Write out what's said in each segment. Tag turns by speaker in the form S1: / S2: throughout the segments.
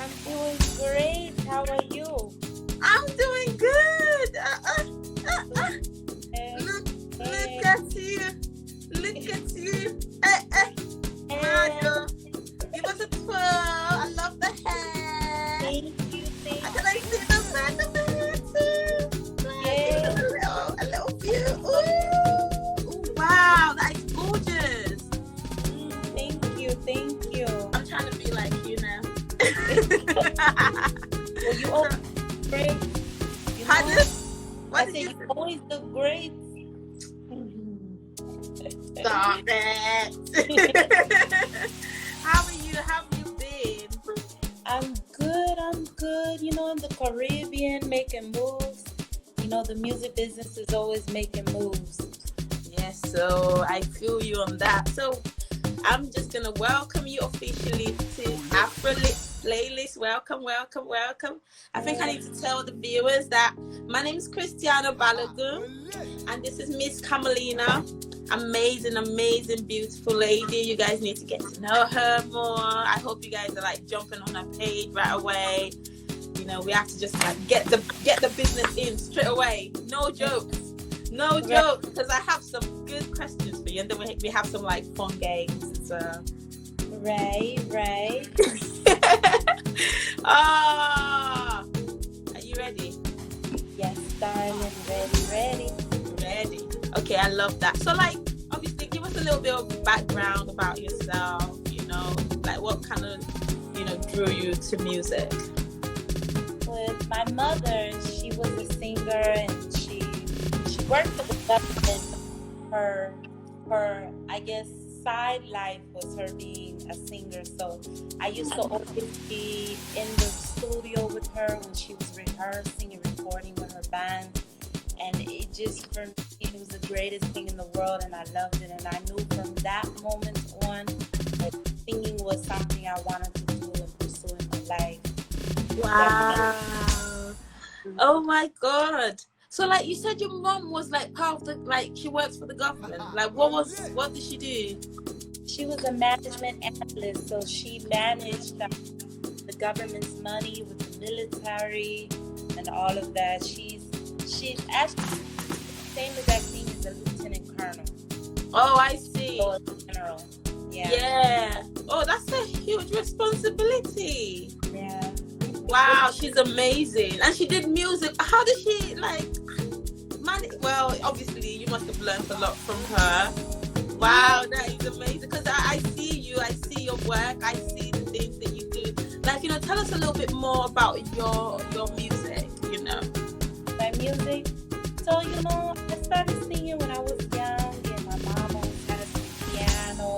S1: I'm doing great. How are you?
S2: I'm doing good.
S1: Hey,
S2: Look
S1: hey,
S2: at you. Look at you. Mario, give us a twirl. I love the hair.
S1: thank you,
S2: And
S1: thank
S2: then I
S1: you.
S2: see the back of the hair too. Give
S1: Yeah,
S2: us a little view. Ooh, wow, that is gorgeous.
S1: thank you, thank you.
S2: I'm trying to be like you now.
S1: Well, you always look great. You
S2: Pardon?
S1: know,
S2: What
S1: I
S2: did
S1: said
S2: you
S1: you
S2: say?
S1: always look great.
S2: Stop it. How are you? How have you been?
S1: I'm good. I'm good. You know, in the Caribbean, making moves. You know, the music business is always making moves.
S2: Yes, so I feel you on that. So I'm just gonna welcome you officially to Afrolit playlist. Welcome, welcome, welcome. I think I need to tell the viewers that my name is Christiana Balogun and this is Miss Carmolina. Amazing, amazing, beautiful lady. You guys need to get to know her more. I hope you guys are like jumping on her page right away. You know, we have to just like get the business in straight away. No jokes. No jokes, because I have some good questions for you, and then we have some like fun games. So.
S1: Right.
S2: Ah, are you ready?
S1: Yes, darling. Ready.
S2: Ready. Okay, I love that. So, like, obviously, give us a little bit of background about yourself. You know, like what kind of, drew you to music.
S1: With my mother, she was a singer and she worked for the government. Her I guess side life was her being a singer. So I used to always be in the studio with her when she was rehearsing and recording with her band. And it just, for me, it was the greatest thing in the world, and I loved it. And I knew from that moment on that singing was something I wanted to do and pursue in my life.
S2: Wow. Oh my God. So like you said your mom was like part of the, like she works for the government. Like what did she do?
S1: She was a management analyst, so she managed the government's money with the military and all of that. She's actually the same exact thing as a lieutenant colonel.
S2: Oh, I see.
S1: Or a general.
S2: Yeah. Oh, that's a huge responsibility.
S1: Yeah.
S2: Wow, she's amazing. And she did music. How did she well, obviously you must have learned a lot from her. Wow, that is amazing. Because I see you, I see your work, I see the things that you do. Like, tell us a little bit more about your music,
S1: My music. So, I started singing when I was young, and my mom always had us the piano,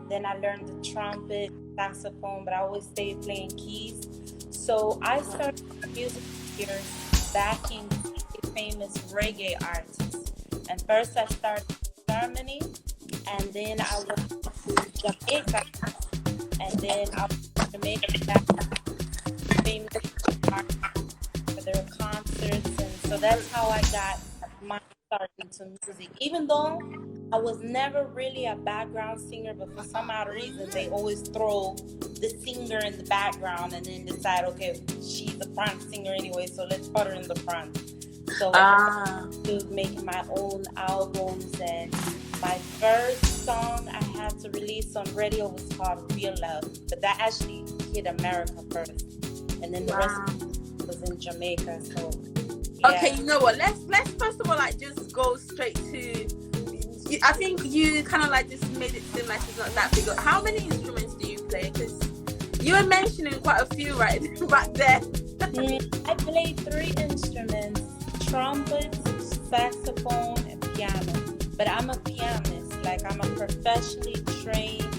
S1: and then I learned the trumpet, saxophone, but I always stayed playing keys. So I started music career backing a famous reggae artist. And first I started in Germany, and then I went to Jamaica, and then I went to Jamaica back famous artists for their concerts, and so that's how I got my start into music. Even though I was never really a background singer, but for some odd reason they always throw the singer in the background and then decide, okay, she's the front singer anyway, so let's put her in the front. So I started making my own albums, and my first song I had to release on radio was called Real Love, but that actually hit America first, and then the rest was in Jamaica. So yeah.
S2: Okay, you know what? Let's first of all like just go straight to. I think you kind of like just made it seem like it's not that big. How many instruments do you play? Because you were mentioning quite a few right back there.
S1: I play 3 instruments: trumpet, saxophone, and piano. But I'm a pianist. Like, I'm a professionally trained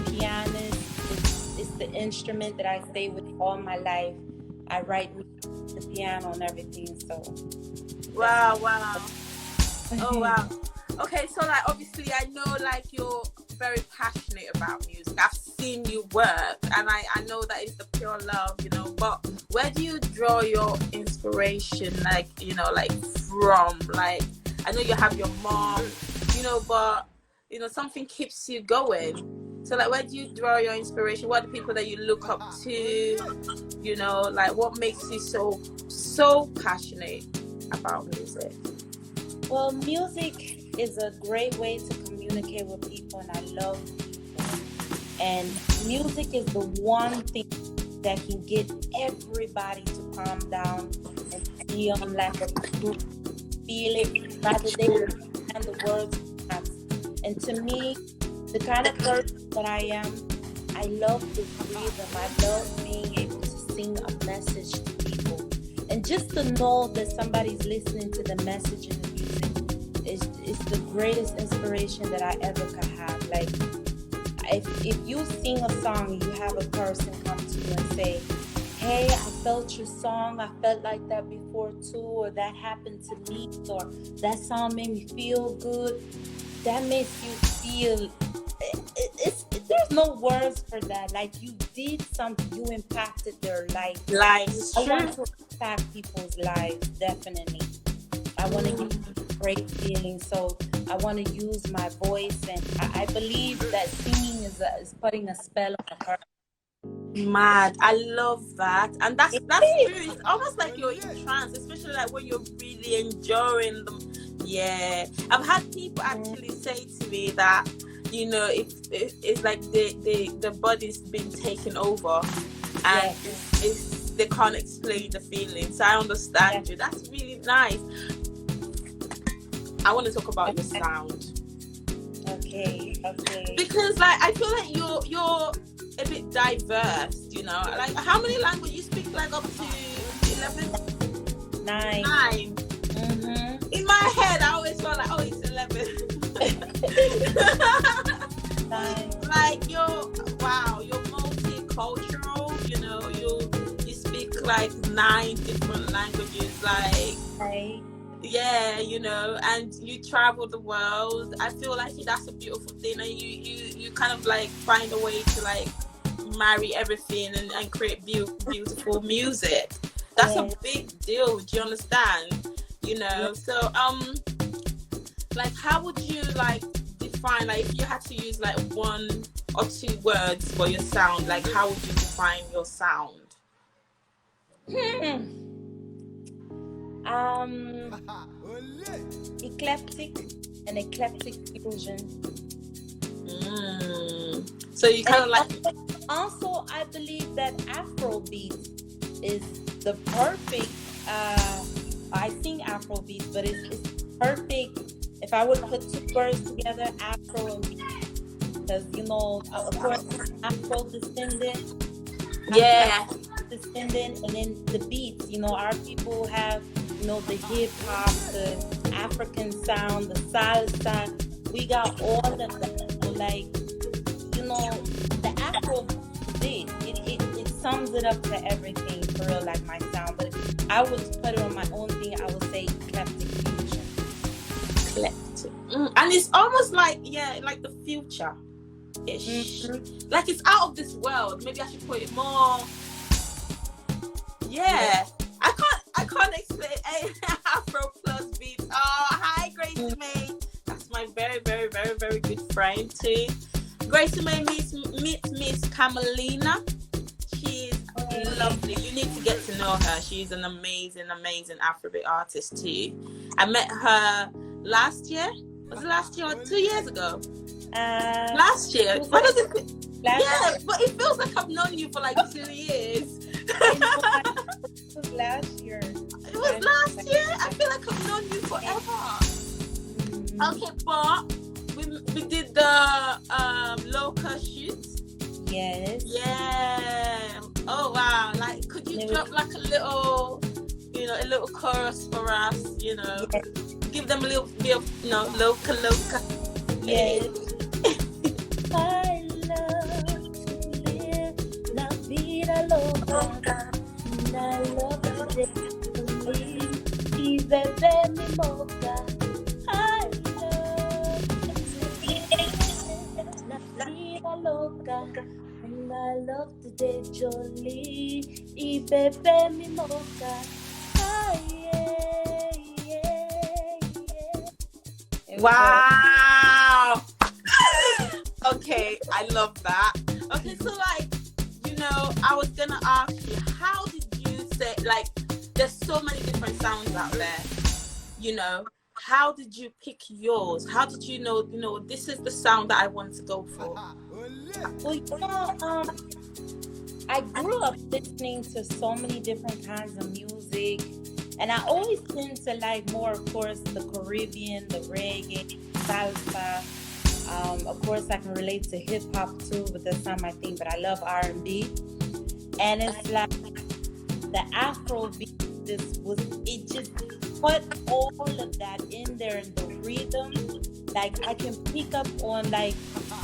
S1: pianist. It's the instrument that I stay with all my life. I write the piano and everything. So.
S2: Wow. Oh wow. Okay, so like obviously I know like you're very passionate about music. I've seen you work, and I know that it's the pure love, but where do you draw your inspiration, like from? Like, I know you have your mom, but something keeps you going. So like, where do you draw your inspiration? What are the people that you look up to? You know, like what makes you so passionate about music?
S1: Well, music is a great way to communicate with people, and I love people. And music is the one thing that can get everybody to calm down and be on like a group, feel it, rather they understand the words. And to me, the kind of person that I am, I love the rhythm. I love being able to sing a message to people. And just to know that somebody's listening to the message in the music is the greatest inspiration that I ever could have. Like, if you sing a song, you have a person come to you and say, hey, I felt your song, I felt like that before too, or that happened to me, or that song made me feel good. That makes you feel, there's no words for that. Like, you did something, you impacted their life.
S2: Lives.
S1: I want to impact people's lives, definitely. I want to give great feeling, so I want to use my voice, and I believe that singing is putting a spell on a person.
S2: Mad, I love that, and that's true. It's almost like you're in trance, especially like when you're really enjoying them. Yeah, I've had people actually say to me that, you know, it's like the body's been taken over, and it's they can't explain the feelings. So I understand you. That's really nice. I want to talk about your sound.
S1: Okay.
S2: Because like I feel like you're a bit diverse, you know. Like, how many languages you speak? Like up to 11?
S1: 9. Mm-hmm.
S2: In my head, I always felt like, oh, it's 11.
S1: 9.
S2: Like you're multicultural. You know, you speak like 9 different languages. Like,
S1: Right.
S2: yeah, you know, and you travel the world. I feel like that's a beautiful thing, and you kind of like find a way to like marry everything and create beautiful music. That's a big deal. Do you understand? You know, so like, how would you like define, like, if you had to use like 1 or 2 words for your sound, like how would you define your sound?
S1: Eclectic fusion.
S2: So you kind of like.
S1: Also, I believe that Afrobeats is the perfect. I sing Afrobeats, but it's perfect. If I would put 2 words together, Afro and beat, because you know, of course, Afro descendant.
S2: Yeah.
S1: Descendant, and then the beats. You know, our people have, you know, the hip hop, the African sound, the salsa. We got all of that. So, like, you know, the Afro beat, it sums it up to everything for real, like my sound. But if I would put it on my own thing, I would say eclectic fusion.
S2: Eclectic. And it's almost like, like the future ish. Mm-hmm. Like it's out of this world. Maybe I should put it more. Yeah. I can't explain. Afro plus beats. Oh, hi, Gracie May. That's my very, very, very, very good friend too. Gracie May meets Miss Carmolina. She's lovely. You need to get to know her. She's an amazing, amazing Afrobeat artist too. I met her last year. Was it last year or 2 years ago? Last year. What does it? Yeah, but it feels like I've known you for like 2 years.
S1: It was last year.
S2: It was last year? I feel like I've known you forever. Okay, but we did the local shoot.
S1: Yes.
S2: Yeah. Oh wow. Like, could you drop like a little, you know, a little chorus for us, you know? Yes. Give them a little bit of, you know, local.
S1: Yes. I love to live la vida loca. I love to live y beber mi boca. I love to live la vida loca. And I love to day jolly y beber mi boca.
S2: Wow. Okay, I love that. Okay, so like, I was gonna ask you, how did you say, like, there's so many different sounds out there, how did you pick yours? How did you know, this is the sound that I want to go for?
S1: Well, I grew up listening to so many different kinds of music, and I always tend to like more, of course, the Caribbean, the reggae, salsa. Of course, I can relate to hip hop too, but that's not my thing. But I love R&B, and it's like the Afrobeat. It just put all of that in there in the rhythm. Like I can pick up on like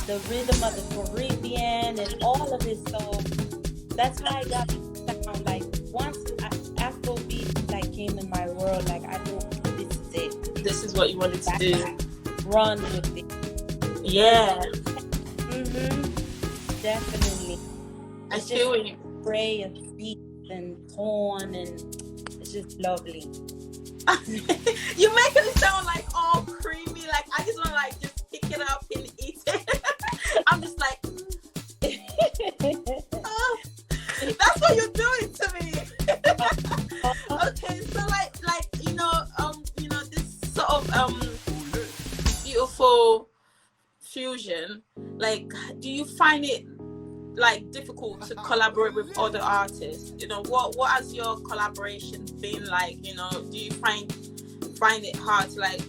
S1: the rhythm of the Caribbean and all of it. So that's how I got sound. Like once Afrobeat like came in my world, like I know this is it.
S2: This is what you wanted to do.
S1: Run with it.
S2: Yeah.
S1: Definitely.
S2: I feel you.
S1: Spray and beats and tone, and it's just lovely.
S2: You're making it sound like all creamy. Like I just want to like just pick it up and eat it. I'm just like, oh, that's what you're doing to me. Okay, so like this sort of beautiful fusion. Like, do you find it like difficult to collaborate with other artists? What has your collaboration been like? Do you find it hard to like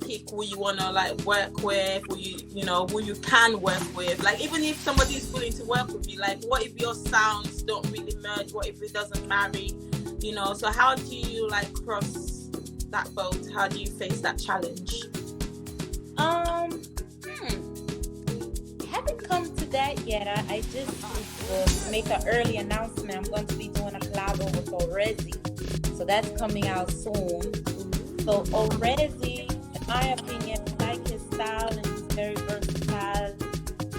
S2: pick who you want to like work with, who you can work with? Like, even if somebody's willing to work with you, like, what if your sounds don't really merge? What if it doesn't marry? So how do you like cross that boat? How do you face that challenge?
S1: Haven't come to that yet. I just will make an early announcement. I'm going to be doing a collab with Orezi, so that's coming out soon. So Orezi, in my opinion, I like his style and he's very versatile.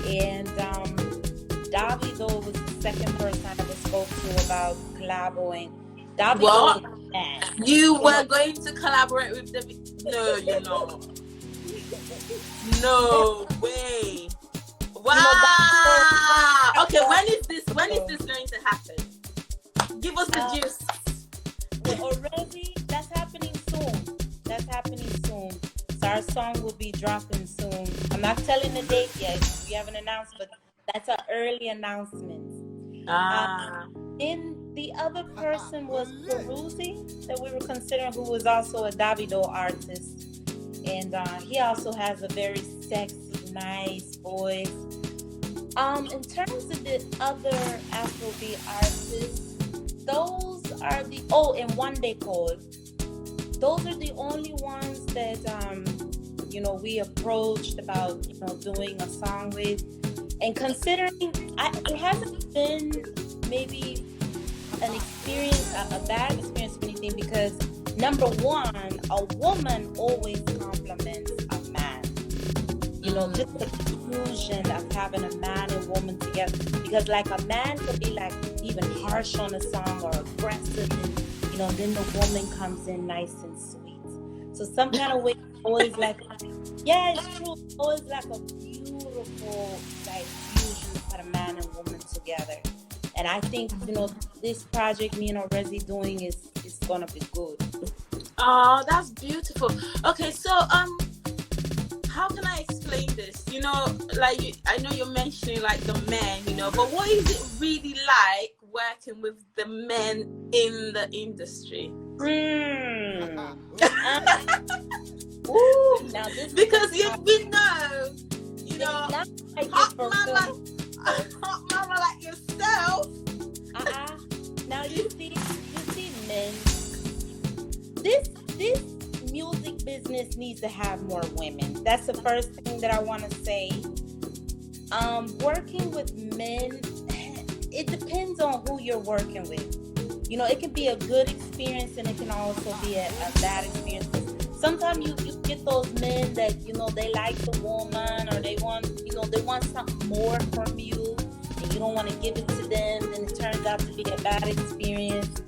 S1: And Davido was the second person I ever spoke to about collaborating.
S2: What? You were going to collaborate with Davido? No, you're not. No way. Wow. Okay, when is this going to happen? Give us the juice.
S1: Well, already that's happening soon. So our song will be dropping soon. I'm not telling the date yet. We haven't announced, but that's an early announcement. Then the other person was Peruzzi that we were considering, who was also a Davido artist. And he also has a very sexy, nice voice. In terms of the other Afrobeat artists, those are and One Day Cold. Those are the only ones that we approached about doing a song with. And considering it hasn't been maybe an experience, a bad experience or anything, because number one, a woman always compliments a man. Just the fusion of having a man and woman together. Because like a man could be like even harsh on a song or aggressive, and then the woman comes in nice and sweet. So some kind of way, always like, yeah, it's true. Always like a beautiful like fusion to put a man and woman together. And I think this project me and Orezi doing is gonna be good.
S2: Oh, that's beautiful. Okay, so how can I explain this? Like I know you're mentioning like the men, but what is it really like working with the men in the industry?
S1: Now this
S2: because we know,
S1: like
S2: hot mama like yourself.
S1: Now you see men. This music business needs to have more women. That's the first thing that I want to say. Working with men, it depends on who you're working with. It can be a good experience and it can also be a bad experience. Sometimes you get those men that they like the woman, or they want something more from you, and you don't want to give it to them, and it turns out to be a bad experience.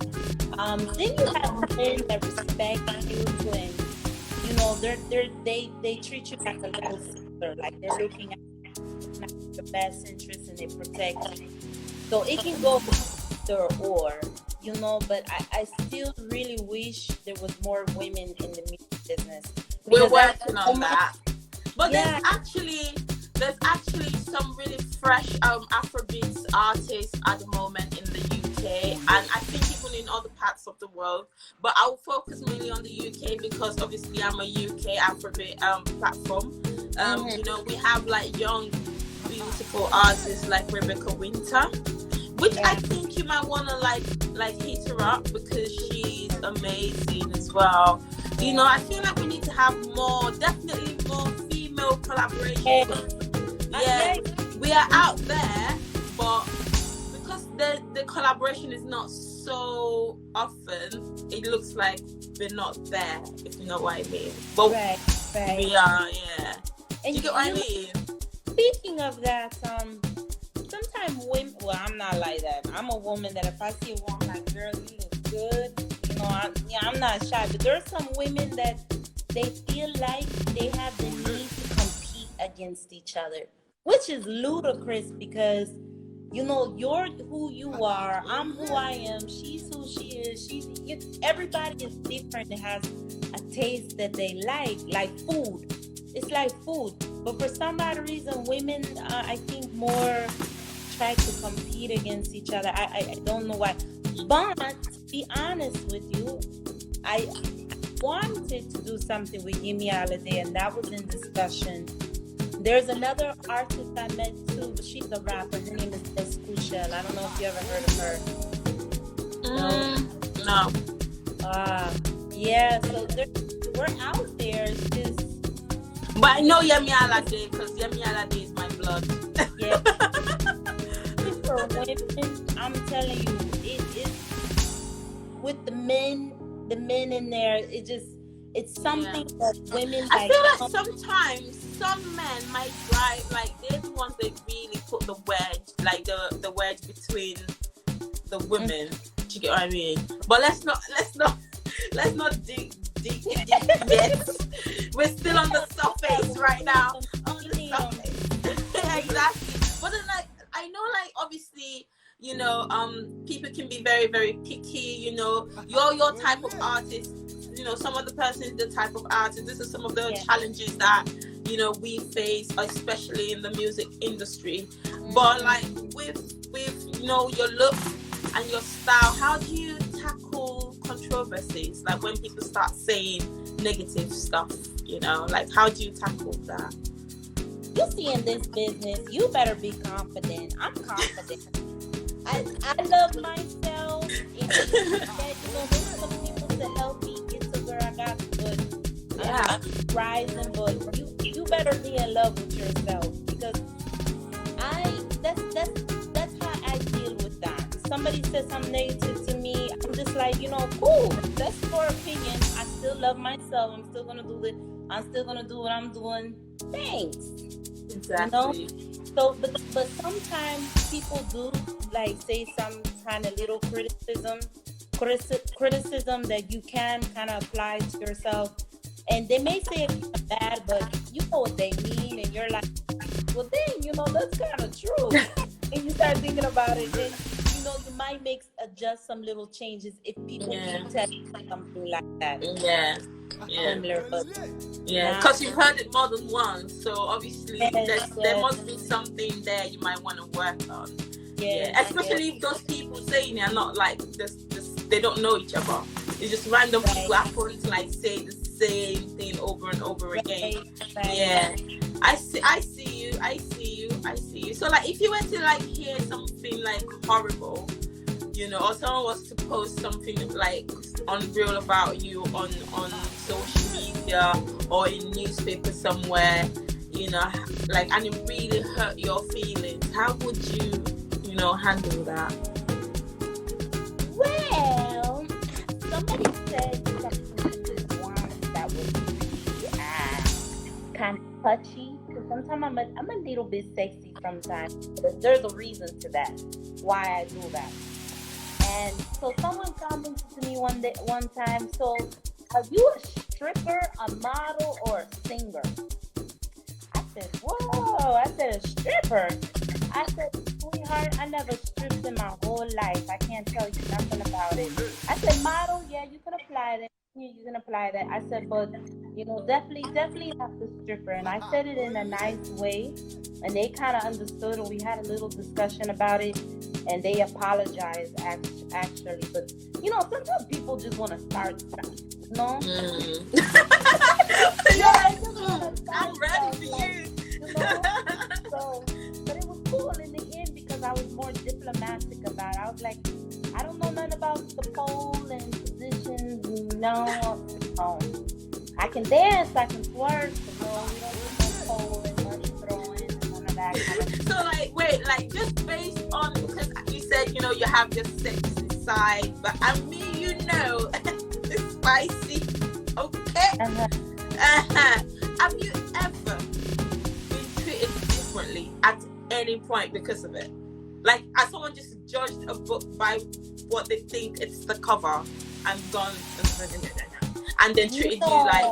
S1: Then you have men that respect you and they treat you like a little sister, like they're looking at you. recognize your best interest and it protects you. So it can go either or, you know, but I still really wish there was more women in the music business
S2: We're
S1: because I
S2: working
S1: so
S2: on
S1: much.
S2: that. But
S1: Yeah,
S2: there's actually some really fresh Afrobeats artists at the moment in the UK, and I think even in other parts of the world. But I will focus mainly on the UK because obviously I'm a UK Afrobeat platform.
S1: hmm
S2: You know, we have like young, beautiful artists like Rebecca Winter, which I
S1: yeah,
S2: think you might want to like hit her up because she's amazing as well. You know,
S1: yeah.
S2: I feel like we need to have more, definitely more female collaboration.
S1: Yeah,
S2: Yeah,
S1: yeah,
S2: we are out there, but because the collaboration is not so often, it looks like we're not there, if you know what I mean. But
S1: right, right.
S2: we are, yeah. Do
S1: And
S2: you get what I
S1: you know,
S2: mean?
S1: speaking of that, sometimes women. Well, I'm not like that. I'm a woman that if I see a woman like, girl, you look good. You know, I'm not shy. But there's some women that they feel like they have the need to compete against each other, which is ludicrous because you know you're who you are. I'm who I am. She's who she is. Everybody is different. It has a taste that they like food. It's like food. But for some odd reason, women, I think, more try to compete against each other. I don't know why. But to be honest with you, I wanted to do something with Yemi Alade, and that was in discussion. There's another artist I met too, but she's a rapper. Her name is Escuchel. I don't know if you ever heard of her.
S2: No.
S1: Ah, yeah. So we're out there. It's just
S2: But I know Yemi Alade because Yemi Alade is my blood.
S1: yeah. For women, I'm telling you, it is with the men in there. It's something that women
S2: I
S1: like.
S2: feel like sometimes some men might drive like they're the ones that really put the wedge, like the wedge between the women. Do you get what I mean? But let's not dig yet. We're still on the surface right now. On the surface. Exactly. But then like I know like obviously, you know, people can be very, very picky, you know, you're your type of artist, you know, some other person is the type of artist. This is some of the challenges that, you know, we face, especially in the music industry. But like with you know your look and your style, how do you tackle controversies? Like when people start saying negative stuff, you know, like how do you tackle that?
S1: You see, in this business, you better be confident. I'm confident. I love myself. And you know, there's some people to help me get to where I got to, but I'm rising. But you better be in love with yourself because that's how I deal with that. Somebody says something negative to me, I'm just like, you know, cool. That's your opinion. I still love myself. I'm still gonna do it. I'm still gonna do what I'm doing. Thanks.
S2: Exactly.
S1: You know? So, but sometimes people do like say some kind of little criticism that you can kind of apply to yourself, and they may say it bad, but you know what they mean, and you're like, well, then you know that's kind of true. And you start thinking about it, then you know you might adjust some little changes if people keep telling you something like that. Similar, but
S2: because you've heard it more than once, so obviously there must be something there you might want to work on. Especially if those people saying it are not like this, they don't know each other. It's just random people happen to like say the same thing over and over again. I see you. So like if you were to like hear something like horrible, you know, or someone was to post something like unreal about you on social media or in newspaper somewhere, you know, like, and it really hurt your feelings, how would you know, handle that?
S1: Well, somebody said something once that was really kind of touchy. Because sometimes I'm a little bit sexy sometimes. But there's a reason to that, why I do that. And so someone commented to me one time, so are you a stripper, a model, or a singer? I said, whoa. I said, a stripper? I said, sweetheart, I never stripped in my whole life. I can't tell you nothing about it. I said, model, yeah, you can apply that. Yeah, you can apply that. I said, but, definitely not the stripper. And I said it in a nice way. And they kind of understood, and we had a little discussion about it. And they apologized, actually. But, sometimes people just want to start stuff,
S2: Mm.
S1: Yeah,
S2: I'm ready for you.
S1: So, but it was cool in the end because I was more diplomatic about it. I was like, I don't know nothing about the pole and positions. No. I can dance, I can twerk, but we don't do no pole and money throwing and none of that kind of
S2: So, wait, just based on, because you said, you have your sexy side, but I mean, it's spicy. Okay. Have you ever been treated differently at any point because of it? Like, has someone just judged a book by what they think it's the cover and gone and then treated you like?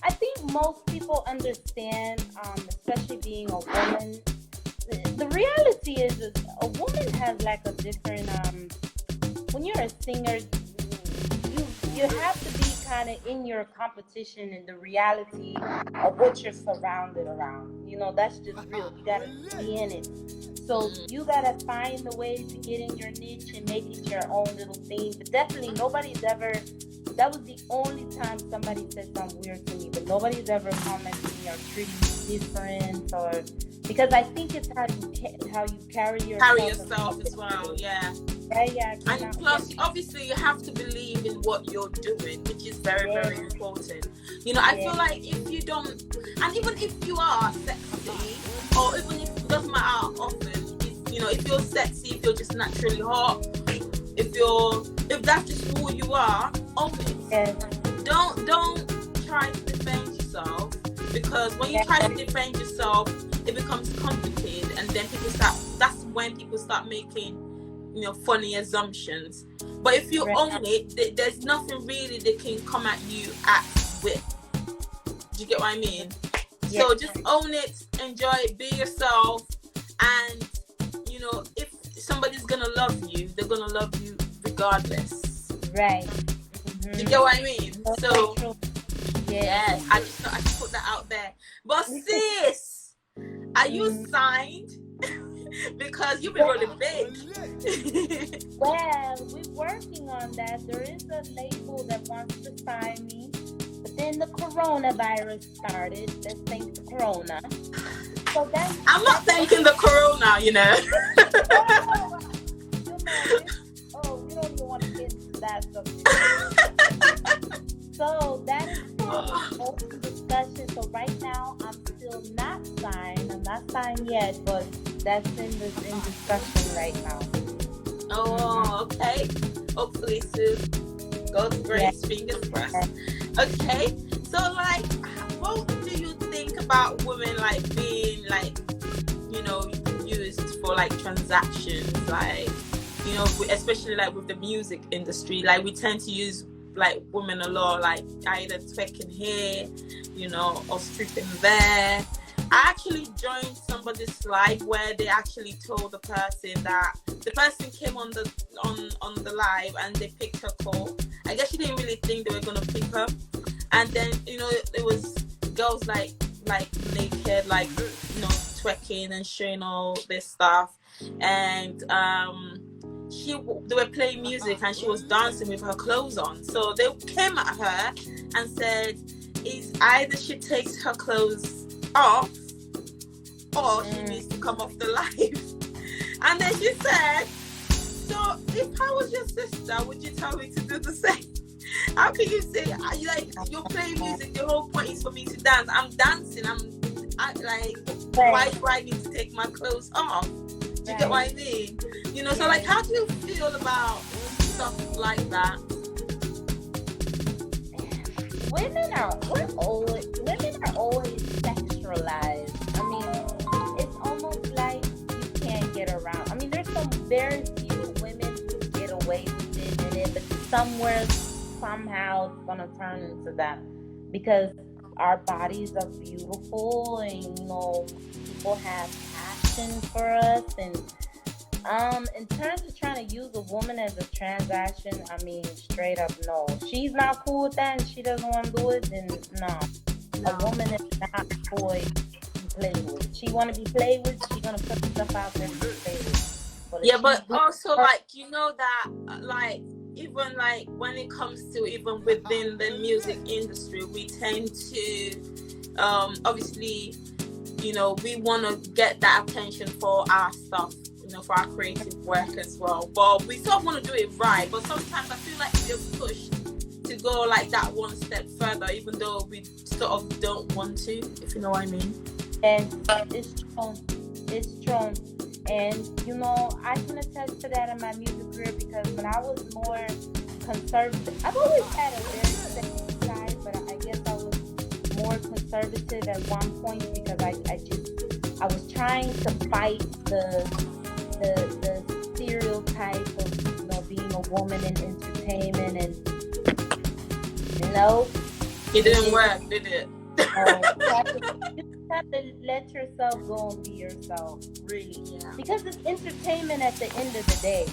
S1: I think most people understand, especially being a woman. The reality is a woman has like a different. When you're a singer, you have to be kind of in your competition and the reality of what you're surrounded around. That's just real. You gotta be in it. So you gotta find a way to get in your niche and make it your own little thing. But definitely nobody's ever. That was the only time somebody said something weird to me. But nobody's ever commented me or treated me different, or because I think it's how you carry yourself
S2: as well. Yeah.
S1: Yeah.
S2: And plus, obviously, you have to believe in what you're doing, which is very, very important. I feel like if you don't, and even if you are sexy, or even if it doesn't matter how often, if you're sexy, if you're just naturally hot, if that's just who you are, own it.
S1: Yeah.
S2: Don't try to defend yourself, because when you try to defend yourself, it becomes complicated, and then that's when people start making funny assumptions. But if you own it, there's nothing really they can come at you with. Do you get what I mean? Yeah. So just own it, enjoy it, be yourself, and if somebody's gonna love you, they're gonna love you regardless.
S1: Right.
S2: Do you get what I mean? So
S1: yeah,
S2: I just put that out there. But sis, are you signed? Because you've been really big.
S1: Well, we're working on that. There is a label that wants to sign me, but then the coronavirus started. Let's thank the corona. So
S2: I'm not thanking the corona,
S1: we don't even want to get into that subject. So that is open discussion. So right now, I'm still not signed. I'm not signed yet, but that's in discussion right now.
S2: Oh, okay. Hopefully soon. God's grace, fingers crossed. Okay. So, what do you think about women being used for transactions? Especially with the music industry, we tend to use women a lot, either twerking here, or stripping there. I actually joined somebody's live where they actually told the person that the person came on the live and they picked her call. I guess she didn't really think they were gonna pick her, and then it was girls naked, twerking and showing all this stuff, and they were playing music and she was dancing with her clothes on. So they came at her and said, "Is either she takes her clothes off, or she needs to come off the live." And then she said, "So if I was your sister, would you tell me to do the same? How can you say you're playing music? The whole point is for me to dance. I'm dancing. Why do I need to take my clothes off?" Do you get what I mean? So how do you feel about stuff like that?
S1: Women are always sexualized. I mean, it's almost like you can't get around. I mean, there's some very few women who get away with it, but somehow it's gonna turn into that, because our bodies are beautiful, and people have passion for us. And in terms of trying to use a woman as a transaction, I mean, straight up no. She's not cool with that and she doesn't want to do it, then no. A woman is not a toy to be played with. She want to be played with, she gonna put stuff out there to be played with.
S2: But also like that like even like when it comes to even within the music industry, we tend to obviously we want to get that attention for our stuff, for our creative work as well, but we sort of want to do it right. But sometimes I feel like we're pushed to go like that one step further, even though we sort of don't want to, if you know what I mean.
S1: And it's true. And I can attest to that in my music career, because when I was more conservative, I've always had a very safe side, but I guess I was more conservative at one point, because I was trying to fight the stereotype of being a woman in entertainment, and
S2: it didn't work, did it?
S1: You have to let yourself go and be yourself, really.
S2: Yeah.
S1: Because it's entertainment at the end of the day.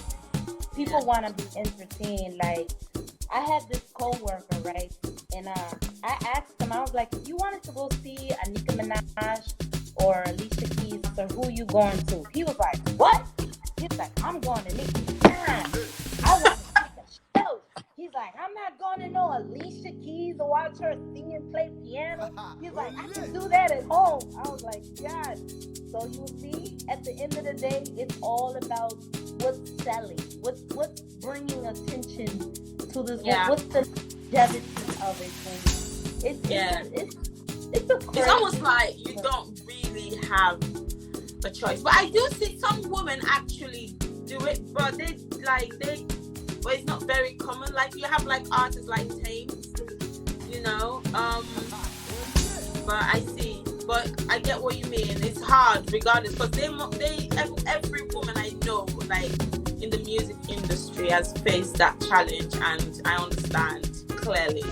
S1: People want to be entertained. Like, I had this co-worker, right? And I asked him, I was like, if you wanted to go see a Nicki Minaj or Alicia Keys, or who you going to? He was like, what? He's like, I'm going to Nicki Minaj. I want to see the show. He's like, I'm not going to know Alicia Keys to watch her sing and play piano. He's like, I can do that at home. I was like, God. So you see, at the end of the day, it's all about what's selling, what's bringing attention to this.
S2: Yeah.
S1: What's the longevity of it?
S2: It's almost like you don't really have a choice. But I do see some women actually do it, but but it's not very common. Like, you have like artists like Tames, but I get what you mean. It's hard regardless, because every woman I know, like in the music industry, has faced that challenge, and I understand clearly.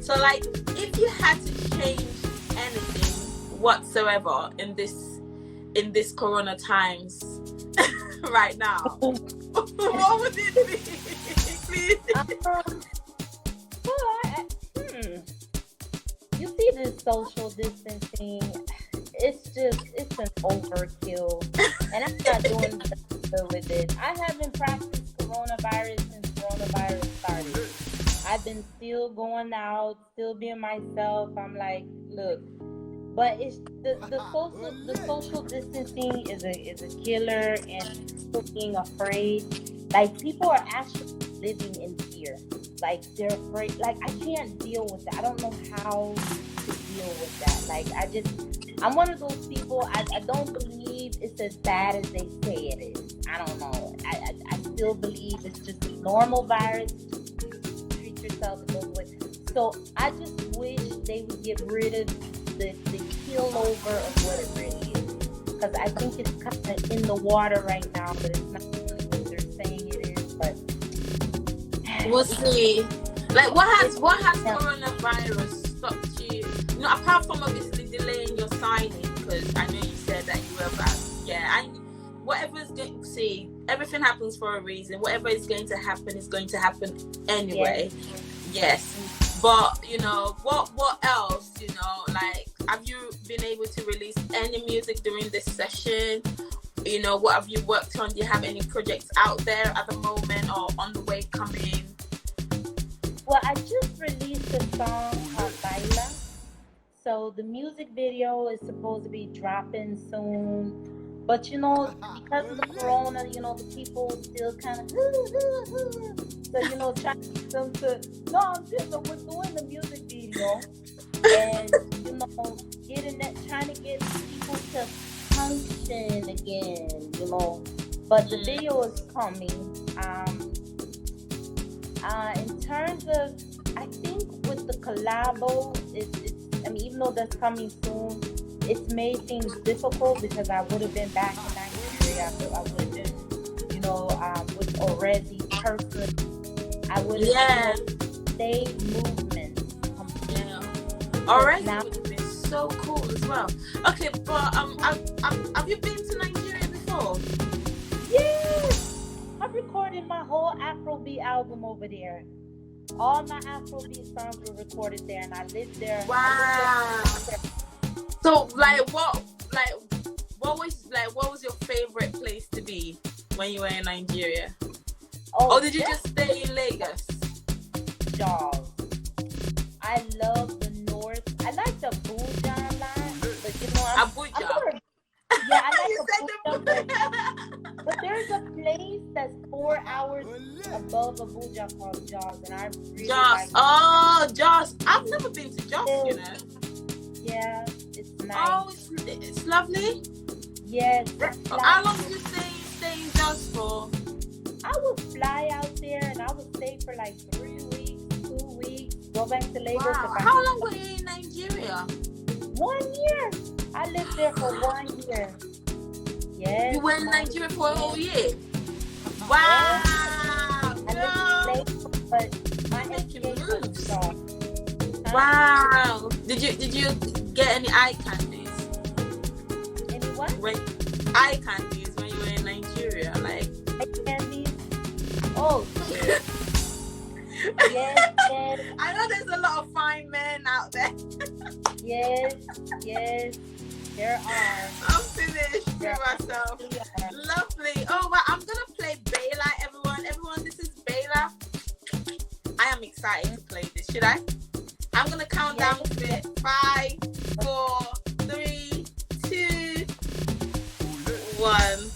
S2: So like, if you had to change anything whatsoever in this corona times right now, what would it be? Please.
S1: You see, this social distancing, it's an overkill, and I'm not doing nothing with it. I haven't practiced coronavirus since coronavirus started. I've been still going out, still being myself. I'm like, look, but it's the social distancing is a killer, and people being afraid. Like, people are actually living in fear. Like, they're afraid. Like, I can't deal with that. I don't know how to deal with that. Like, I'm one of those people. I don't believe it's as bad as they say it is. I don't know. I still believe it's just a normal virus. Treat yourself and go away. So I just wish they would get rid of the kill over of what it really is. Because I think it's kind of in the water right now, but it's not really what they're saying it is. But
S2: we'll see. Like, what has coronavirus stopped you? Apart from obviously delaying your signing, because I know you said that you were back. Yeah, whatever's going to see, everything happens for a reason. Whatever is going to happen is going to happen anyway. Yes. But what else? Like, have you been able to release any music during this session? What have you worked on? Do you have any projects out there at the moment or on the way coming?
S1: Well, I just released a song called Baila. So the music video is supposed to be dropping soon. But, because of the corona, the people still kind of, so, trying to get them to, no, I'm serious, we're doing the music video. And, trying to get people to function again, But the video is coming. In terms of, I think with the collabo, even though that's coming soon, it's made things difficult, because I would have been back in Nigeria. I would have been, with Orezi person. I would have stayed movement completely. because
S2: Already
S1: now,
S2: would have been so cool as well. Okay, but have you been to Nigeria before?
S1: yes, I recorded my whole Afrobeat album over there. All my Afrobeat songs were recorded there, and I lived there.
S2: Wow. So what was your favorite place to be when you were in Nigeria?
S1: Oh,
S2: Or did you just stay in Lagos?
S1: Jaws. I love the north. I like the Abuja line, but you know,
S2: Abuja.
S1: Yeah, I
S2: You
S1: like
S2: said
S1: Abuja, but there's a place that's 4 hours above Abuja called Jaws, and I really
S2: Jos.
S1: like it.
S2: Oh, Jos. I've never been to Jos, you know.
S1: Yeah, it's nice.
S2: Oh, it's lovely.
S1: Yes.
S2: How long did you stay in Jos for?
S1: I would fly out there, and I would stay for like 3 weeks, 2 weeks, go back to Lagos.
S2: Wow. How long were you in Nigeria?
S1: 1 year. I lived there for 1 year. Yes.
S2: You were in Nigeria for a whole year? Wow.
S1: I lived in Lagos, but my
S2: Making
S1: escape was
S2: moves.
S1: strong.
S2: Wow. Did you get any eye candies?
S1: Any what?
S2: Eye candies when you were in Nigeria, like
S1: Candy. Oh, yes. Yes.
S2: I know there's a lot of fine men out there.
S1: Yes. There are.
S2: I'm finished with myself. Lovely. Oh, well, I'm gonna play Bela, everyone. Everyone, this is Bela. I am excited to play this. Should I? I'm gonna count down to it. 5, 4, 3, 2, 1.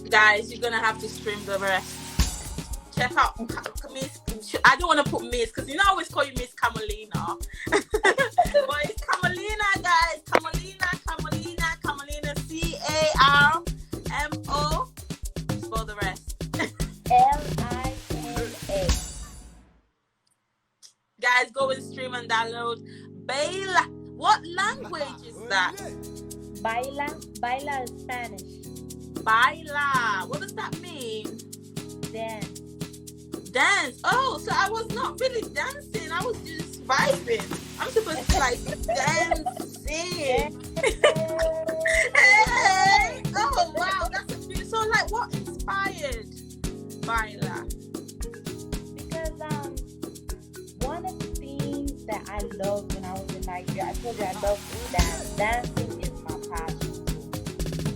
S2: Guys, you're gonna have to stream the rest. Check out Miss. I don't want to put Miss because you know I always call you Miss Carmolina. But it's Carmolina, guys. Carmolina. CARMO. For the rest.
S1: LINA.
S2: Guys, go and stream and download Bela. What language is that?
S1: Baila is Spanish.
S2: Baila. What does that mean? Dance. Oh, so I was not really dancing. I was just vibing. I'm supposed to like dancing. Hey. Oh wow, that's a beautiful. So like, what inspired Baila?
S1: Because one of the things that I loved when I was in Nigeria, I told you I love to dance. Dancing is my passion too.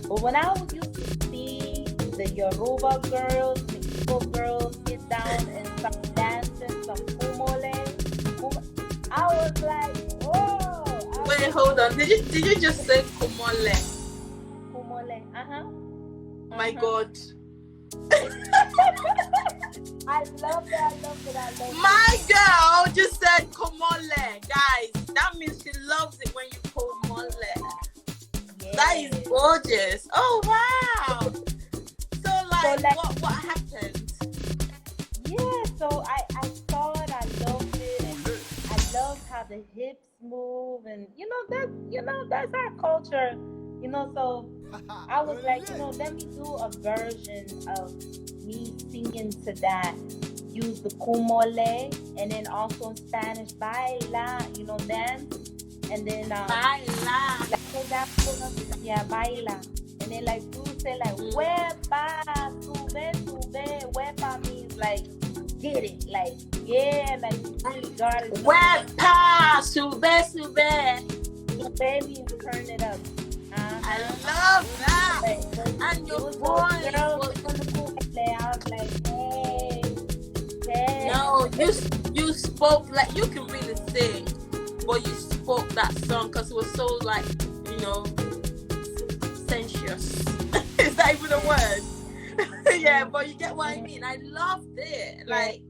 S1: But when I used to see the Yoruba girls, the Igbo girls get down and start dancing some kumole, I was like, whoa.
S2: Wait, hold on. Did you just say kumole?
S1: Kumole,
S2: My God.
S1: I love that.
S2: My girl just said kumole. Guys, that means she loves it when you kumole.
S1: Yes.
S2: That is gorgeous. Oh wow. So like what happened?
S1: Yeah, so I saw it, I loved it, and I loved how the hips move, and that's our culture, so I was like, let me do a version of me singing to that. Use the kumole, and then also in Spanish, baila, dance, and then
S2: Baila.
S1: Yeah, baila. And then like you say like huepa, sube, huepa means like get it, like yeah, like you really got it.
S2: Huepa, sube.
S1: So baby, turn it up.
S2: I love that. And your
S1: It was
S2: voice
S1: girls
S2: was...
S1: on the pool. I was like, hey.
S2: No, you spoke like, you can really sing, but you spoke that song because it was so like, sensuous. Is that even a word? Yeah, but you get what I mean. I loved it. Like,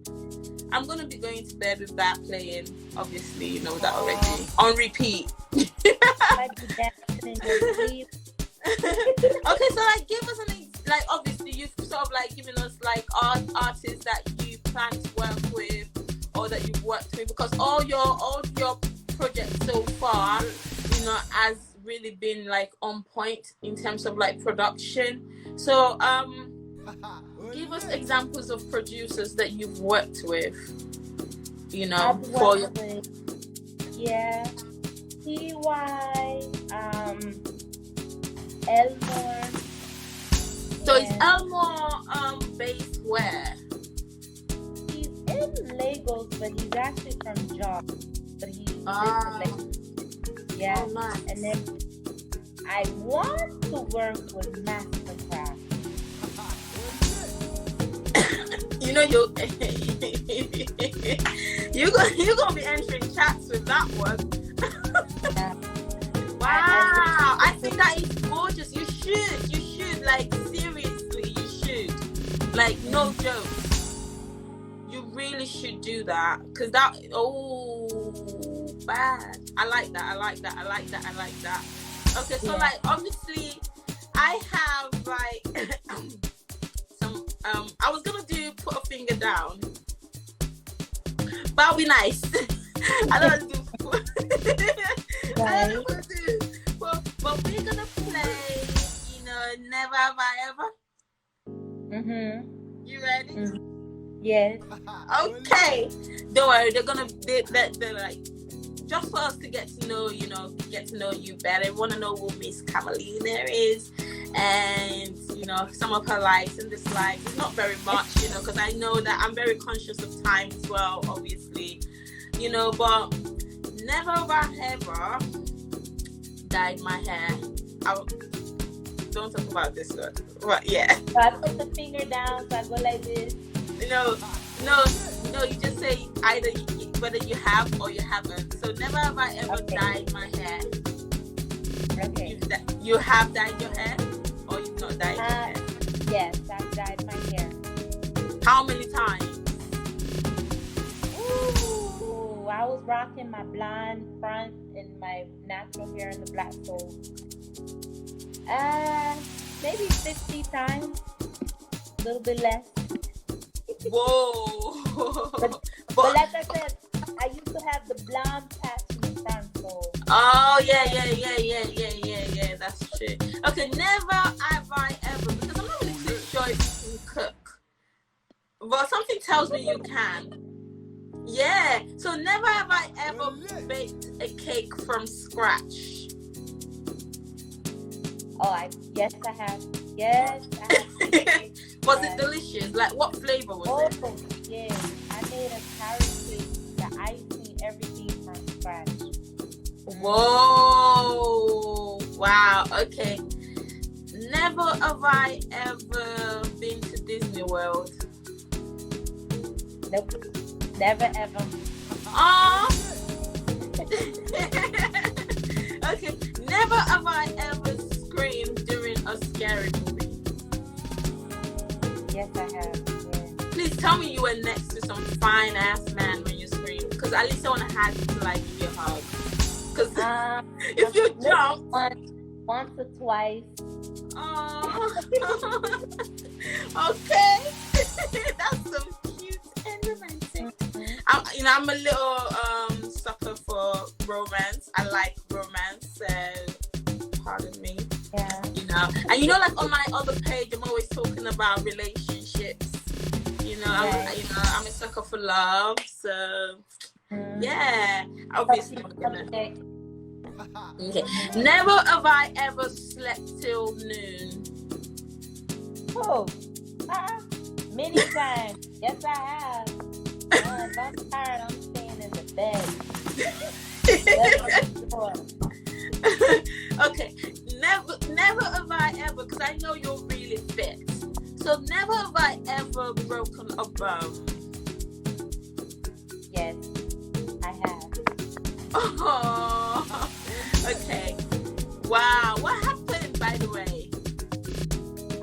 S2: I'm gonna be going to bed with that playing. Obviously, you know that already. On repeat.
S1: I'd be dancing in your sleep.
S2: Okay, so like, give us like, obviously you've sort of like given us like artists that you plan to work with or that you've worked with, because all your projects so far, has really been like on point in terms of like production. So give us examples of producers that you've worked with,
S1: I've
S2: for your...
S1: worked with, TY, Elmore.
S2: So is Elmore based where?
S1: He's in Lagos, but he's actually from Jos. But he lives in Lagos. Yeah.
S2: Oh, nice.
S1: And then I want to work with Mastercraft.
S2: you're gonna be entering chats with that one.
S1: Yeah.
S2: Wow, I think that is gorgeous. You should, like, seriously, you should. Like, no jokes. You really should do that. Because that, bad. I like that. Okay, so like, obviously, I have like some, I was gonna put a finger down. But I'll be nice. I don't do I don't want to do, but we're gonna play, Never Have I Ever. You ready?
S1: Yes.
S2: Okay. Don't worry, they're like, just for us to get to know you better. Want to know who Miss Carmolina is, and some of her likes and dislikes. It's not very much, because I know that I'm very conscious of time as well, obviously, but never have I ever dyed my hair. Don't talk about this one. But yeah.
S1: So I put the finger down, so I go like this.
S2: No, you just say either whether you have or you haven't. So never have I ever dyed my hair.
S1: Okay.
S2: You have dyed your hair, or you've not dyed your hair?
S1: Yes, I've dyed my hair.
S2: How many times?
S1: Ooh, I was rocking my blonde front and my natural hair in the black fold. Maybe 50 times. A little bit less.
S2: Whoa.
S1: but like I said, I used to have the blonde patch in the front, so.
S2: Oh yeah, that's true. Okay, never have I ever, because I'm not really too sure if you can cook. But something tells me you can. Yeah, so never have I ever baked a cake from scratch.
S1: Yes, I have. Yes, I have.
S2: Was it delicious? Like, what flavor was it?
S1: Oh, yeah. I made a carrot cake, the icing, everything from scratch.
S2: Whoa. Wow. Okay. Never have I ever been to Disney World.
S1: Nope. Never, ever.
S2: Oh. Okay. Never have I ever screamed during a scary movie.
S1: Yes, I have. Yeah.
S2: Please tell me you were next to some fine ass man when you screamed, because at least I want to have you to like give you a hug. Because if you jump
S1: once or twice.
S2: Oh. Okay. That's so cute and romantic. I'm a little sucker for romance. I like romance, so pardon me.
S1: Yeah.
S2: And like on my other page, I'm always talking about relationships.
S1: Right.
S2: I'm a sucker for love, so yeah. Obviously, I'm gonna. Okay. Never have I ever slept till noon.
S1: Oh, many times. Yes, I have. If I'm tired, I'm staying in the bed. That's for sure.
S2: Okay, never have I ever, because I know you're really fit. So never have I ever broken a bone.
S1: Yes, I have.
S2: Oh, okay. Wow. What happened, by the way?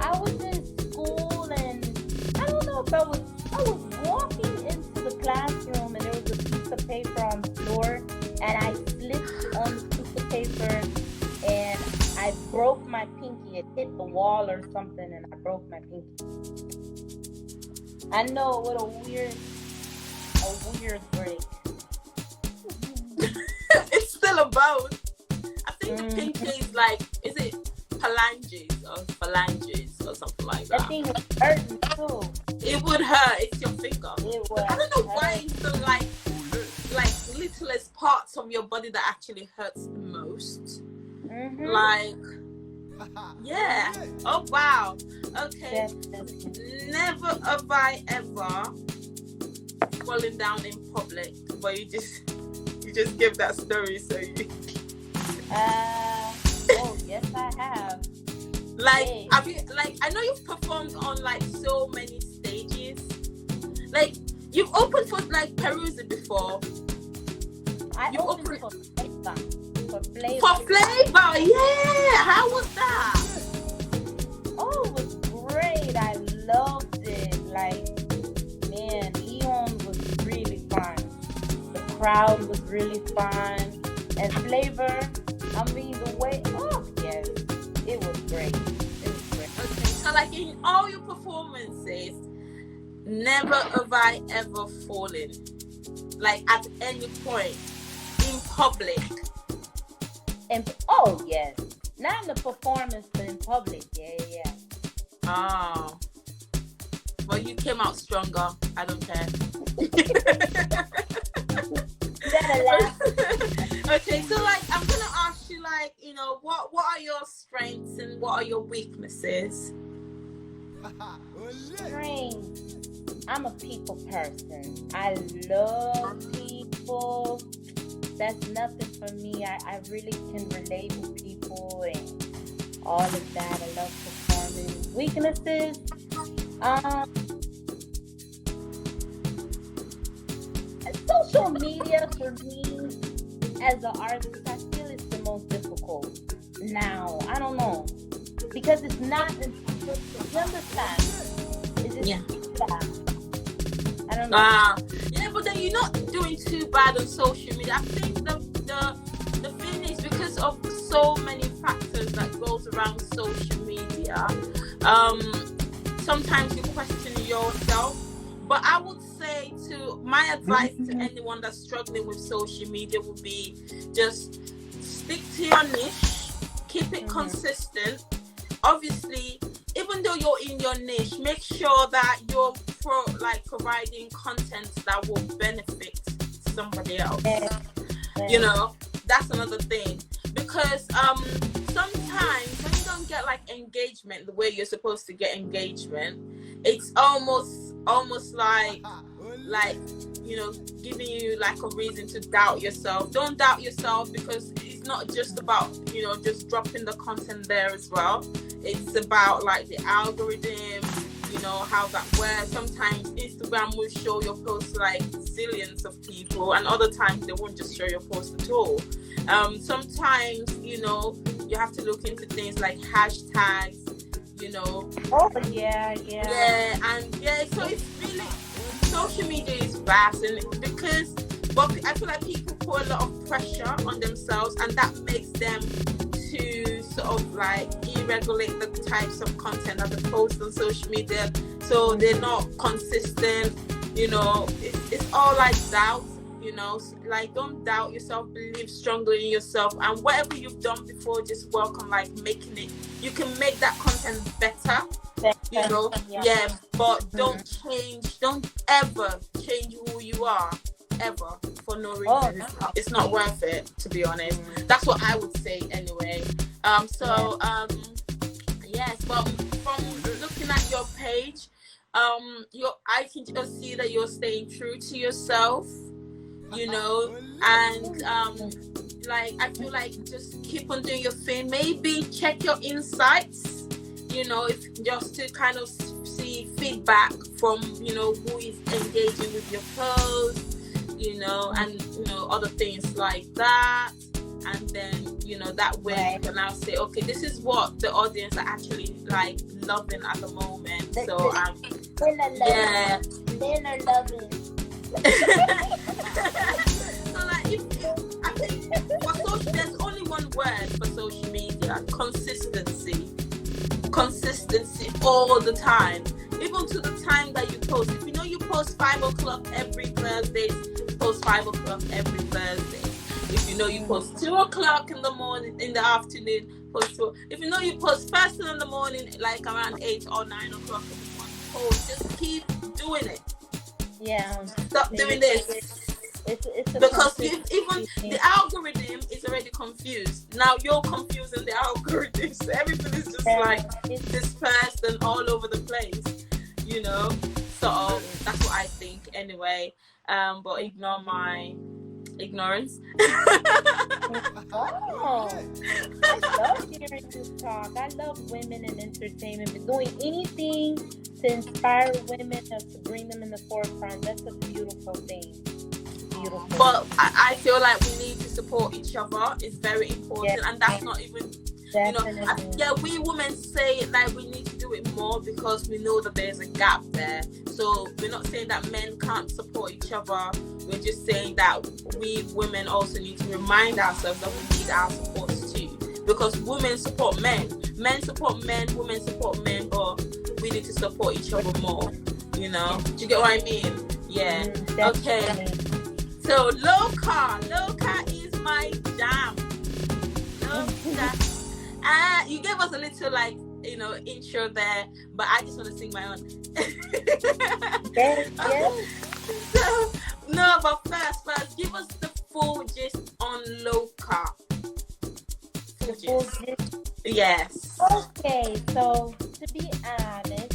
S1: I was in school and I don't know if I was walking into the classroom and there was a piece of paper on the floor and I slipped on the piece of paper and I broke my pinky. It hit the wall or something and I broke my pinky. I know, what a weird break.
S2: It's still a bone. I think the pinky is like, is it phalanges or something like that?
S1: I think it was hurting too.
S2: It would hurt. It's your finger.
S1: It was.
S2: I don't know why it's the like littlest parts of your body that actually hurts the most.
S1: Mm-hmm.
S2: Like, yeah. Oh wow. Okay.
S1: Definitely.
S2: Never have I ever fallen down in public, but you just give that story, so you.
S1: Oh yes, I have.
S2: Like,
S1: Hey.
S2: have you, like, I know you've performed on like so many stages. Like, you've opened for like Perusa before.
S1: I
S2: You
S1: opened
S2: opened-
S1: for Flavor. For Flavor.
S2: For Flavor, yeah. How was that?
S1: Oh, it was great. I loved it. Like, man, Leon was really fun. The crowd was really fun. And Flavor, I mean, the way, oh, yes, it was great. It was great.
S2: Okay, so like in all your performances, never have I ever fallen, like at any point in public.
S1: And, oh, yes. Not in the performance, but in public. Yeah.
S2: Oh, well, you came out stronger. I don't care.
S1: You gotta laugh.
S2: Okay, so like I'm gonna ask you, like, you know, what are your strengths and what are your weaknesses?
S1: Strength. I'm a people person. I love people. That's nothing for me. I really can relate with people and all of that. I love performing. Weaknesses. Social media for me as an artist, I feel it's the most difficult now. I don't know, because it's not. You understand? It's just,
S2: Yeah.
S1: I don't know.
S2: Yeah, but then you're not doing too bad on social media. I think the thing is, because of so many factors that goes around social media, sometimes you question yourself. But I would say, my advice to anyone that's struggling with social media would be just stick to your niche, keep it consistent. Obviously, even though you're in your niche, make sure that you're providing content that will benefit somebody else. You know, that's another thing. Because sometimes when you don't get like engagement the way you're supposed to get engagement, it's almost like, you know, giving you like a reason to doubt yourself. Don't doubt yourself, because it's not just about, you know, just dropping the content there as well. It's about like the algorithm, you know, how that works. Sometimes Instagram will show your post to like zillions of people, and other times they won't just show your post at all. Sometimes, you know, you have to look into things like hashtags, you know.
S1: Oh yeah.
S2: So it's really, social media is vast, and but I feel like people put a lot of pressure on themselves, and that makes them to sort of like regulate the types of content that they post on social media, so they're not consistent. You know, it's all like doubt. You know, like, don't doubt yourself, believe strongly in yourself, and whatever you've done before, just work on like making it. You can make that content better, you know. Yeah, but don't ever change who you are, ever, for no reason. It's not worth it, to be honest. That's what I would say anyway. Yes, but from looking at your page, I can just see that you're staying true to yourself, you know, and like, I feel like just keep on doing your thing. Maybe check your insights, if just to kind of see feedback from, who is engaging with your post, and, other things like that. And then, that way you can now say, okay, this is what the audience are actually like loving at the moment. So, yeah.
S1: Then I love it.
S2: So like, I think for social, there's only one word for social media: consistency. Consistency all the time, even to the time that you post. If you post 5 o'clock every Thursday, post 5 o'clock every Thursday. If you post 2 o'clock in the morning, in the afternoon, post 2. If you post first thing in the morning, like around 8 or 9 o'clock in the morning, post. Just keep doing it.
S1: Yeah.
S2: Stop doing this.
S1: It's
S2: because even the algorithm is already confused. Now you're confusing the algorithm, so everything is just like dispersed and all over the place, So that's what I think anyway. But ignore my ignorance.
S1: Oh, I love hearing this talk. I love women in entertainment, but doing anything to inspire women or to bring them in the forefront, that's a beautiful thing. Beautiful.
S2: But I feel like we need to support each other. It's very important, and that's not even, we women say like we need to do it more because we know that there's a gap there. So we're not saying that men can't support each other. We're just saying that we women also need to remind ourselves that we need our support too. Because women support men, men support men, women support men, but we need to support each other more. Do you get what I mean? Yeah. Okay. So Loca is my jam. Loca. You gave us a little intro there, but I just want to sing my own.
S1: Yes.
S2: So, no, but first, give us the full gist on Loca. Full gist. Yes.
S1: Okay, so to be honest,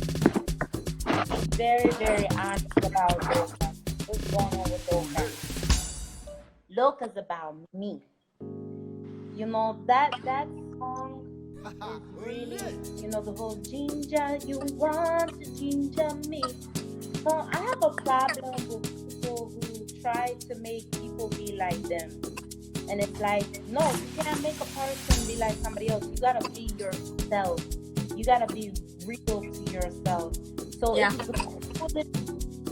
S1: very, very honest about Loca. What's going on with Loca? Loca's about me. That song is really, the whole ginger, you want to ginger me. So I have a problem with people who try to make people be like them. And it's like, no, you can't make a person be like somebody else. You gotta be yourself. You gotta be real to yourself. So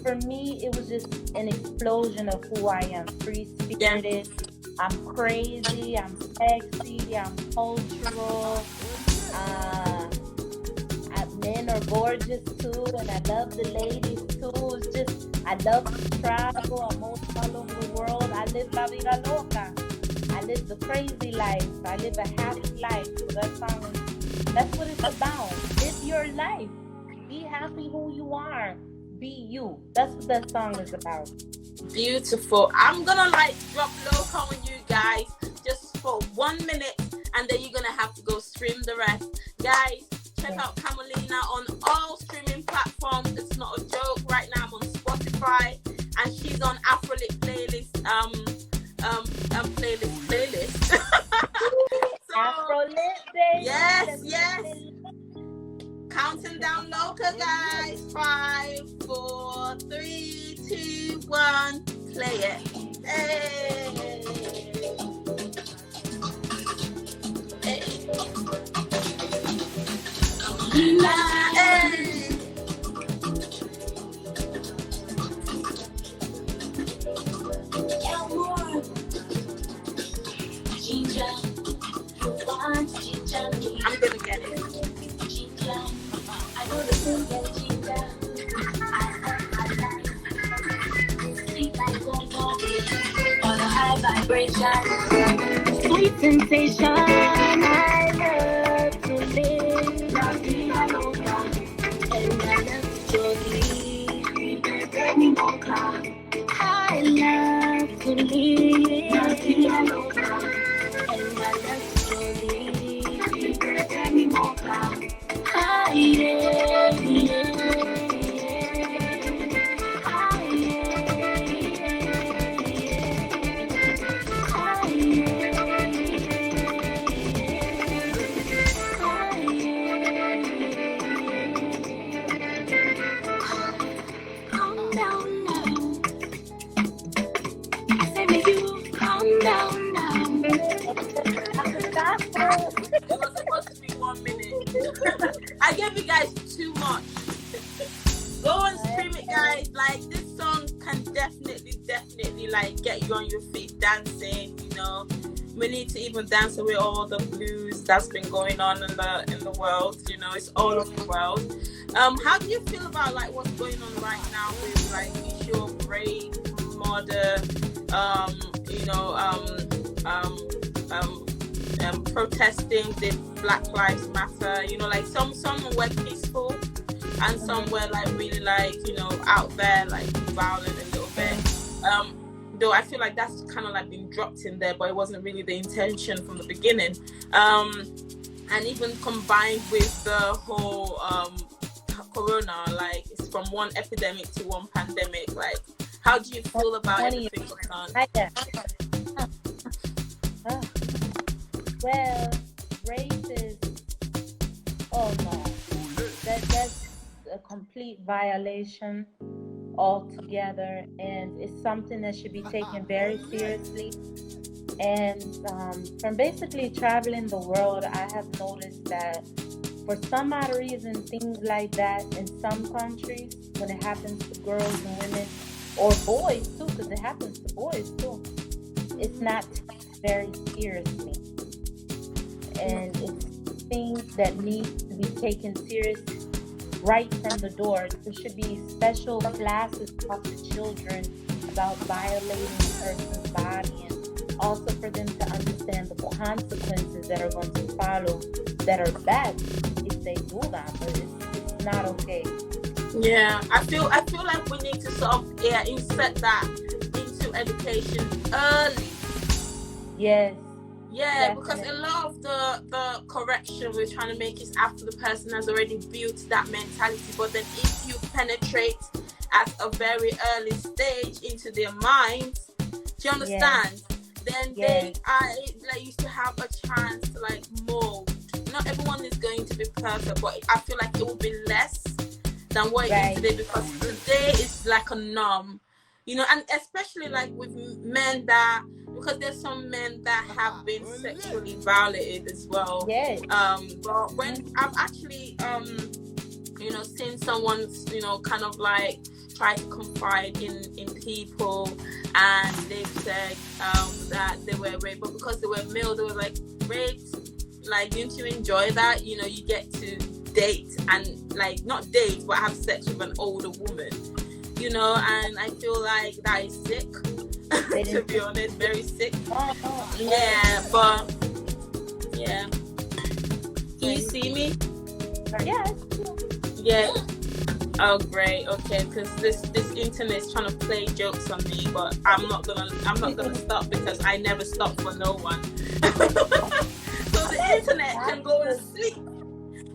S1: for me, it was just an explosion of who I am. Free-spirited. Yeah. I'm crazy. I'm sexy. I'm cultural. Men are gorgeous too, and I love the ladies too. It's just, I love to travel. I'm all over the world. I live la vida loca. I live the crazy life. I live a happy life. So that's what it's about. Live your life. Be happy who you are. Be you. That's what that song is about.
S2: Beautiful. I'm gonna drop Loca on you guys just for 1 minute, and then you're gonna have to go stream the rest. Guys, check out Carmolina on all streaming platforms. It's not a joke. Right now I'm on Spotify, and she's on Afrolit playlist. Playlist. So,
S1: Afrolit, baby.
S2: Yes. Counting down Loca, guys. 5, 4, 3, 2, 1. Play it. Hey. I'm gonna get it.
S1: Sweet sensation, I love to live. And I love to live. I love to live. And I love to live.
S2: I gave you guys too much. Go and stream it, guys. Like, this song can definitely like get you on your feet dancing. You know, we need to even dance away all the blues that's been going on in the world. You know, it's all over the world. How do you feel about like what's going on right now with like issue of rape, murder, you know, protesting the Black Lives Matter? You know, like some were peaceful and some were like really like, you know, out there like violent a little bit. Though I feel like that's kind of like been dropped in there, but it wasn't really the intention from the beginning. And even combined with the whole corona, like it's from one epidemic to one pandemic. Like, how do you feel about everything going on?
S1: Well, race is, oh no, that's a complete violation altogether, and it's something that should be taken very seriously. And from basically traveling the world, I have noticed that for some odd reason, things like that in some countries, when it happens to girls and women, or boys too, because it happens to boys too, it's not taken very seriously. And it's things that need to be taken seriously right from the door. There should be special classes taught to children about violating a person's body, and also for them to understand the consequences that are going to follow that are bad if they do that. But it's not okay.
S2: Yeah, I feel like we need to sort of insert that into education early.
S1: Yes.
S2: Yeah,
S1: definitely.
S2: Because a lot of the correction we're trying to make is after the person has already built that mentality. But then if you penetrate at a very early stage into their minds, do you understand? Yes. Then they used to have a chance to like mold. Not everyone is going to be perfect, but I feel like it will be less than what it is today, because today is like a norm, you know, and especially like with men that, because there's some men that have been sexually violated as well.
S1: Yes.
S2: But when I've actually you know, seen someone, you know, kind of like try to confide in people, and they've said that they were raped, but because they were male, they were like, raped, like, didn't you enjoy that? You know, you get to date and like not date but have sex with an older woman, you know, and I feel like that is sick. To be honest, very sick. Yeah, but yeah. Can you see me?
S1: Yes.
S2: Yeah. Oh great, okay, because this internet is trying to play jokes on me, but I'm not gonna stop, because I never stop for no one. So the internet can go to sleep.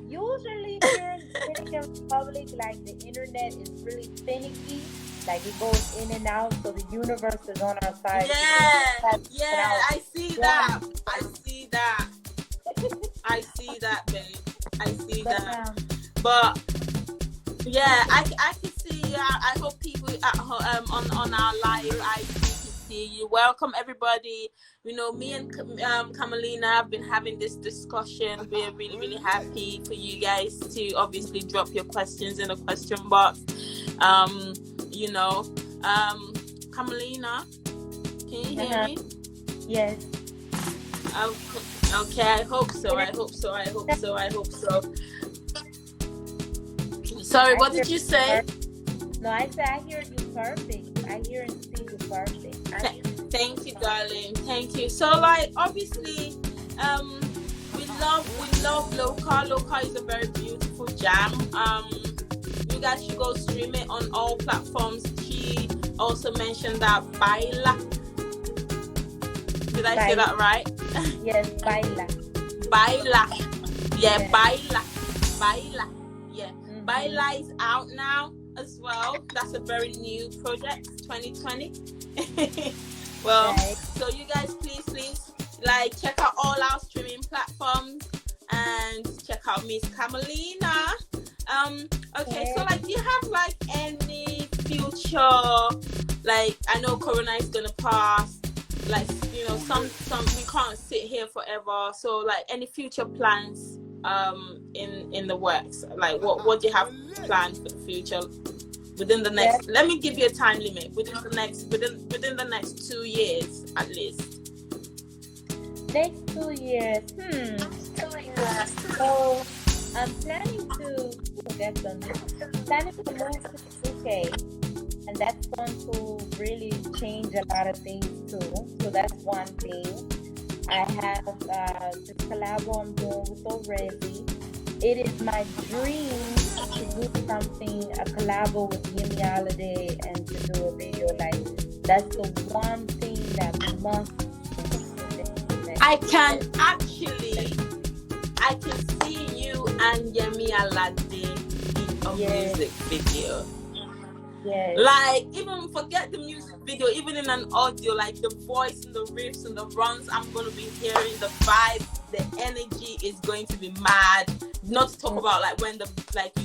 S1: Usually here in the Dominican Republic, like the internet is really finicky, like it goes in and out, so the universe is on our side.
S2: Yeah, I see that. I see that, babe. I see that. But yeah, I can see. I hope people at home on our live, I can see you. Welcome everybody. You know, me and Carmolina have been having this discussion. We're really happy for you guys to obviously drop your questions in the question box. You know, Carmolina, can you hear me?
S1: Yes.
S2: Okay, I hope so. Sorry, what did you say?
S1: No, I said I hear you perfect. I hear and see you perfect.
S2: Thank you, darling. Thank you. So, like, obviously, we love Loca. Loca is a very beautiful jam. You guys should go stream it on all platforms. She also mentioned that Baila. Did I say that right?
S1: Yes, Baila.
S2: Baila. Yeah,
S1: yes.
S2: Baila. Yeah. Mm-hmm. Baila is out now as well. That's a very new project, 2020. Well, so you guys please like check out all our streaming platforms and check out Miss Carmolina. Okay, so like, do you have like any future, like, I know Corona is gonna pass, like, you know, some we can't sit here forever, so like any future plans in the works? Like what do you have planned for the future? Within the next, let me give you a time limit. Within the next 2 years at least.
S1: Next 2 years. So I'm planning to move to the UK, and that's going to really change a lot of things too. So that's one thing. I have this collab I'm doing with Already. It is my dream to do something, a collab with Yemi Holiday, and to do a video. Like, that's the one thing that must.
S2: I can see you and Yemi Alade in a music video.
S1: Yes.
S2: Like, even forget the music video, even in an audio, like the voice and the riffs and the runs, I'm going to be hearing the vibe, the energy is going to be mad. Not to talk about like when you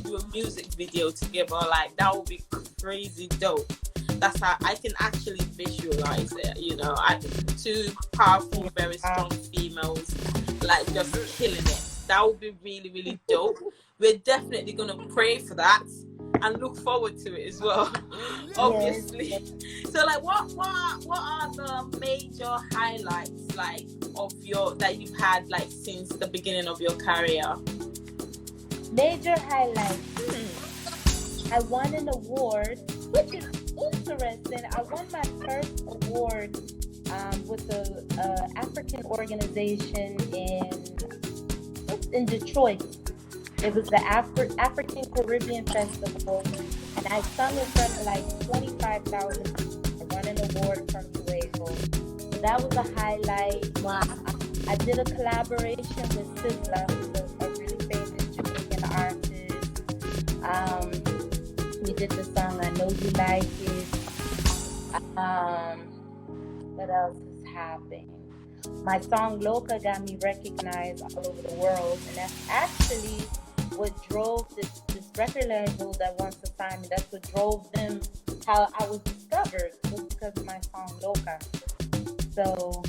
S2: do a music video together, like that would be crazy dope. That's how I can actually visualize it, you know. Two powerful, very strong females, like just killing it. That would be really, really dope. We're definitely gonna pray for that and look forward to it as well, obviously. Yes. So, like, what are the major highlights like that you've had like since the beginning of your career?
S1: Major highlights. I won an award, which is interesting. I won my first award with the African organization in Detroit. It was the African Caribbean Festival, and I sung in front of like 25,000 people. I won an award from Fuego. So that was a highlight.
S2: Wow.
S1: I did a collaboration with Sizzla, who's a really famous Jamaican artist. We did the song I Know You Like It. What else has happened? My song Loca got me recognized all over the world, and that's actually what drove this record label that wants to sign me. That's what drove them, how I was discovered, was because of my song Loca. So,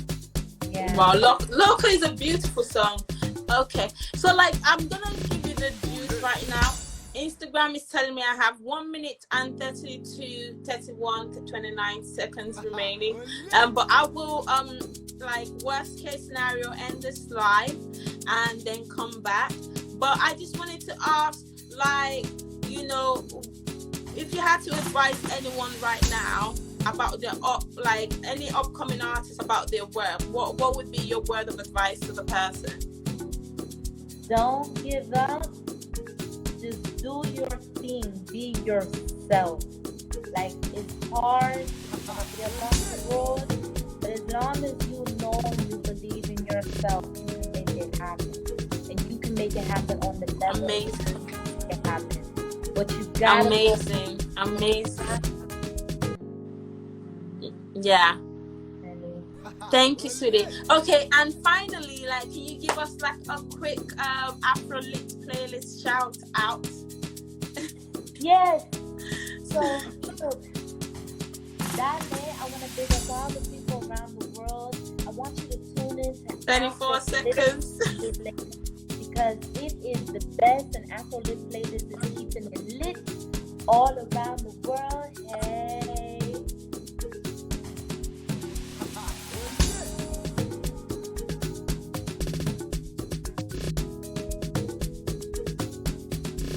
S1: yeah.
S2: Wow, Loca is a beautiful song. Okay, so like I'm gonna give you the juice right now. Instagram is telling me I have 1 minute and 29 seconds remaining. But I will like worst case scenario end this live and then come back. But I just wanted to ask, like, you know, if you had to advise anyone right now about any upcoming artists about their work, what would be your word of advice to the person?
S1: Don't give up. Just do your thing. Be yourself. Like, it's hard. It's gonna be a long road, but as long as you know you believe in yourself, you can make it happen. And you can make it happen on the level.
S2: Amazing.
S1: Make it happen. But you gotta
S2: amazing. Yeah. Thank you, sweetie. Okay, and finally, like, can you give us like a quick Afrolit playlist shout out?
S1: Yes. So, that day, I want to big up all the people around the world. I want you to tune in to
S2: 24 seconds.
S1: Because it is the best, and Afrolit playlist is keeping it lit all around the world.